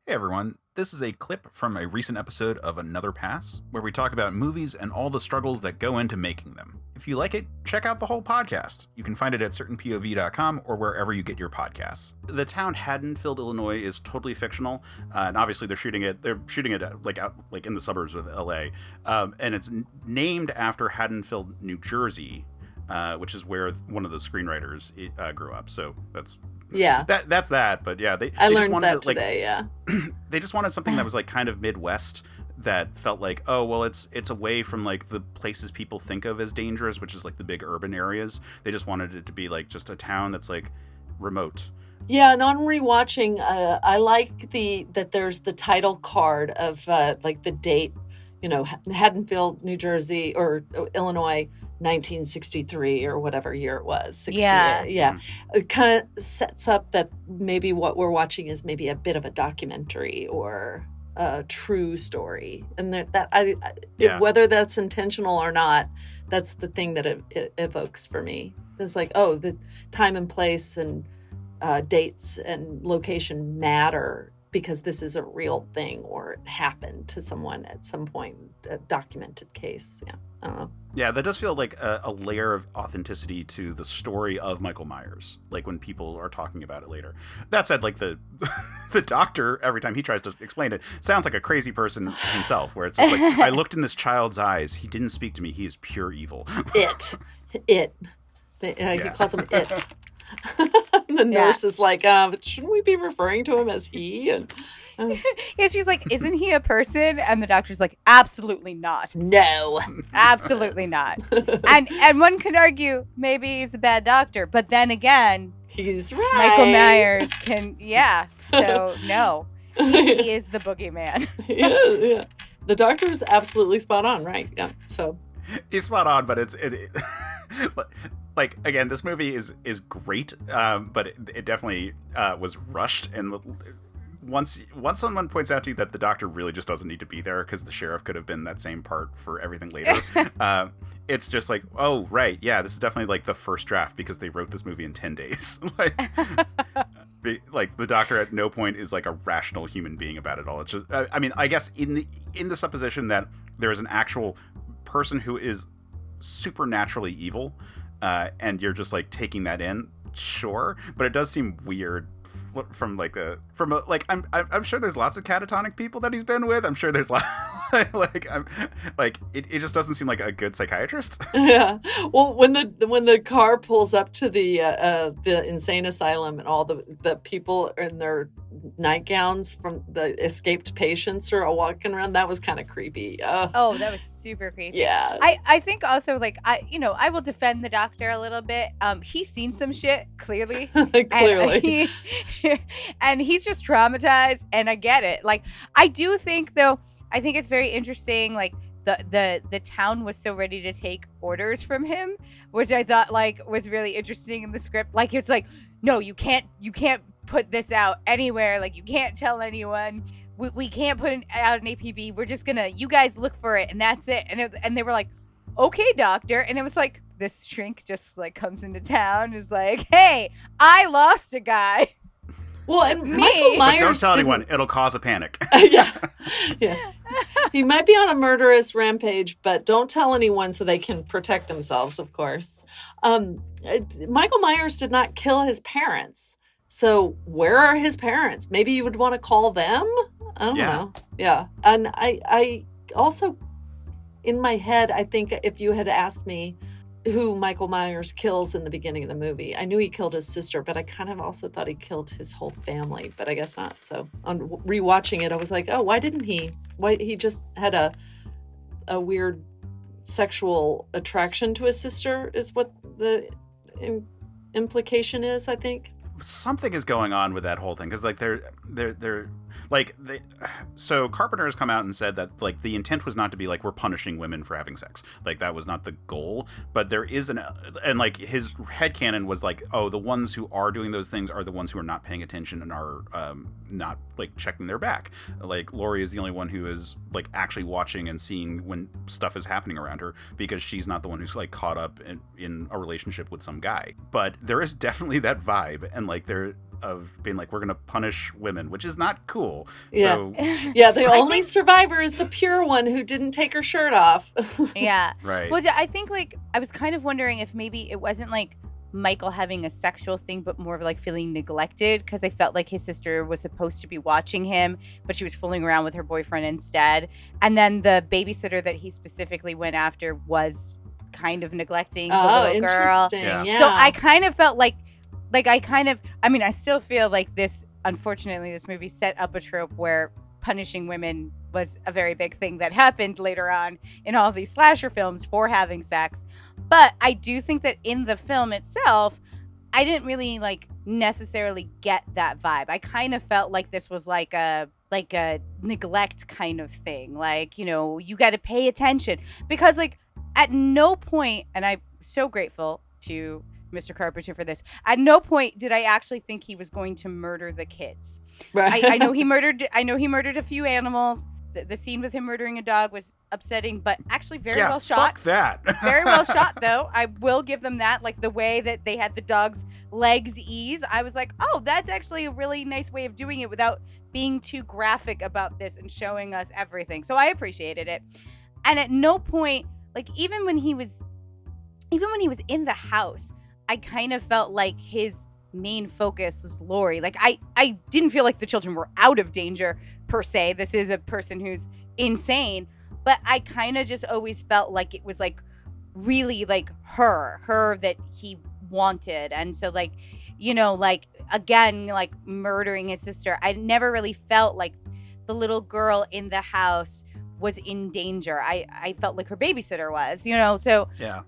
Hey everyone, this is a clip from a recent episode of Another Pass, where we talk about movies and all the struggles that go into making them. If you like it, check out the whole podcast. You can find it at certainpov.com or wherever you get your podcasts. The town Haddonfield, Illinois is totally fictional, and obviously they're shooting it out in the suburbs of LA, and it's named after Haddonfield, New Jersey, which is where one of the screenwriters grew up. So that's that's that. But yeah, I they learned just wanted that today. Yeah, they just wanted something that was like kind of Midwest, that felt like, oh well, it's away from like the places people think of as dangerous, which is like the big urban areas. They just wanted it to be like just a town that's like remote. yeah. And on rewatching, I like that there's the title card of like the date, Haddonfield, New Jersey or Illinois, 1963 or whatever year it was. 68. Yeah. It kind of sets up that maybe what we're watching is maybe a bit of a documentary or a true story, and whether that's intentional or not, that's the thing that it evokes for me. It's like, oh, the time and place and dates and location matter because this is a real thing or it happened to someone at some point, a documented case. Yeah, I don't know. Yeah, that does feel like a layer of authenticity to the story of Michael Myers, like when people are talking about it later. That said, like the doctor, every time he tries to explain it, sounds like a crazy person himself, where it's just like, I looked in this child's eyes. He didn't speak to me. He is pure evil. He calls him it. The nurse is like, shouldn't we be referring to him as he? And yeah, she's like, isn't he a person? And the doctor's like, absolutely not. No, absolutely not. And one could argue maybe he's a bad doctor, but then again, he's right. Michael Myers can, so no, he is the boogeyman. Yeah. The doctor is absolutely spot on, right? Yeah. So he's spot on, but it like, again, this movie is great, but it definitely was rushed. And once someone points out to you that the doctor really just doesn't need to be there because the sheriff could have been that same part for everything later, it's just like, oh, right, yeah, this is definitely like the first draft because they wrote this movie in 10 days. Like the doctor at no point is like a rational human being about it all. It's just, I mean, I guess in the supposition that there is an actual person who is supernaturally evil, and you're just like taking that in, sure, but it does seem weird from I'm sure there's lots of catatonic people that he's been with. I'm sure there's it just doesn't seem like a good psychiatrist. Yeah. Well, when the car pulls up to the insane asylum and all the people in their nightgowns from the escaped patients are all walking around, that was kind of creepy. Oh, that was super creepy. Yeah. I think also, like, I will defend the doctor a little bit. He's seen some shit, clearly. Clearly. And he's just traumatized, and I get it. Like, I do think, though, I think it's very interesting, like, the town was so ready to take orders from him, which I thought, like, was really interesting in the script. Like, it's like, no, you can't put this out anywhere. Like, you can't tell anyone. We can't put out an APB. We're just gonna, you guys look for it, and that's it. And they were like, okay, doctor. And it was like, this shrink just, like, comes into town, is like, hey, I lost a guy. Well, and Michael Myers, but don't tell anyone; it'll cause a panic. Yeah. He might be on a murderous rampage, but don't tell anyone so they can protect themselves. Of course, Michael Myers did not kill his parents. So where are his parents? Maybe you would want to call them. I don't know. Yeah, and I also, in my head, I think if you had asked me who Michael Myers kills in the beginning of the movie, I knew he killed his sister, but I kind of also thought he killed his whole family, but I guess not. So on rewatching it, I was like, oh, why didn't he? Why he just had a weird sexual attraction to his sister is what the implication is, I think. Something is going on with that whole thing, because like so Carpenter has come out and said that like the intent was not to be like we're punishing women for having sex, like that was not the goal, but there is and like his headcanon was like, oh, the ones who are doing those things are the ones who are not paying attention and are not like checking their back. Like Laurie is the only one who is like actually watching and seeing when stuff is happening around her, because she's not the one who's like caught up in a relationship with some guy. But there is definitely that vibe, and and like they're of being like, we're gonna punish women, which is not cool. Yeah. So Yeah, the only survivor is the pure one who didn't take her shirt off. Yeah. right. Well, I think like I was kind of wondering if maybe it wasn't like Michael having a sexual thing, but more of like feeling neglected, because I felt like his sister was supposed to be watching him, but she was fooling around with her boyfriend instead. And then the babysitter that he specifically went after was kind of neglecting the little girl. Interesting. Yeah. Yeah. So I kind of felt like I still feel like this, unfortunately, this movie set up a trope where punishing women was a very big thing that happened later on in all these slasher films for having sex. But I do think that in the film itself, I didn't really like necessarily get that vibe. I kind of felt like this was like a neglect kind of thing. Like, you know, you got to pay attention, because like at no point, and I'm so grateful to Mr. Carpenter for this, at no point did I actually think he was going to murder the kids. Right. I know he murdered a few animals. The scene with him murdering a dog was upsetting, but actually very well shot. Fuck that. Very well shot, though. I will give them that. Like the way that they had the dog's legs ease, I was like, oh, that's actually a really nice way of doing it without being too graphic about this and showing us everything. So I appreciated it. And at no point, like even when he was in the house, I kind of felt like his main focus was Lori. Like I didn't feel like the children were out of danger per se. This is a person who's insane, but I kind of just always felt like it was like really like her that he wanted. And so like, you know, like again, like murdering his sister, I never really felt like the little girl in the house was in danger. I felt like her babysitter was, you know. So Yeah.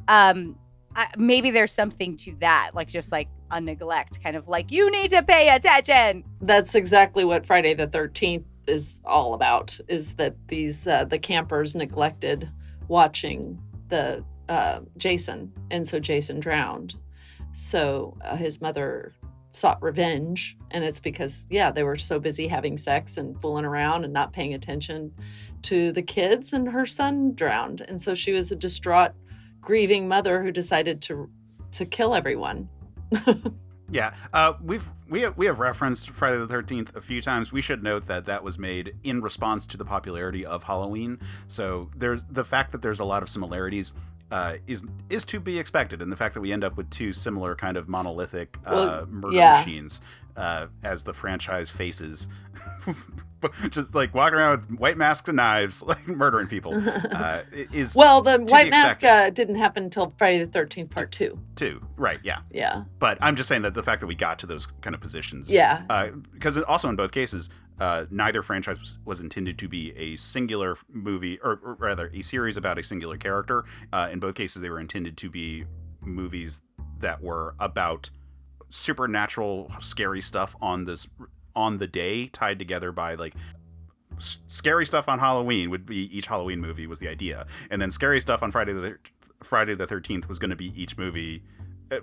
maybe there's something to that, like just like a neglect, kind of like you need to pay attention. That's exactly what Friday the 13th is all about, is that these the campers neglected watching the Jason, and so Jason drowned. So his mother sought revenge, and it's because they were so busy having sex and fooling around and not paying attention to the kids, and her son drowned. And so she was a distraught, grieving mother who decided to kill everyone. Yeah, we have referenced Friday the 13th a few times. We should note that was made in response to the popularity of Halloween. So there's the fact that there's a lot of similarities is to be expected, and the fact that we end up with two similar kind of monolithic murder machines as the franchise faces, just like walking around with white masks and knives, like murdering people, is the white mask didn't happen until Friday the 13th Part 2. Right? Yeah. Yeah. But I'm just saying that the fact that we got to those kind of positions, because also in both cases, neither franchise was intended to be a singular movie, or rather a series about a singular character. In both cases, they were intended to be movies that were about supernatural, scary stuff on the day, tied together by like scary stuff on Halloween would be each Halloween movie was the idea, and then scary stuff on Friday the 13th was going to be each movie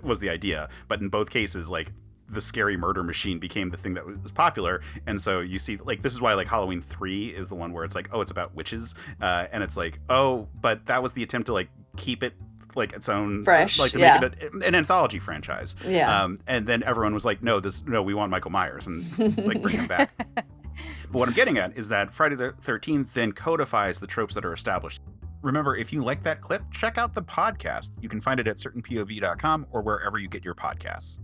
was the idea. But in both cases, like the scary murder machine became the thing that was popular. And so you see, like, this is why like Halloween 3 is the one where it's like, oh, it's about witches, and it's like, oh, but that was the attempt to like keep it like its own fresh, like to make it an anthology franchise. And then everyone was like, no, we want Michael Myers, and like bring him back. But what I'm getting at is that Friday the 13th then codifies the tropes that are established. Remember, if you like that clip, check out the podcast. You can find it at certainpov.com or wherever you get your podcasts.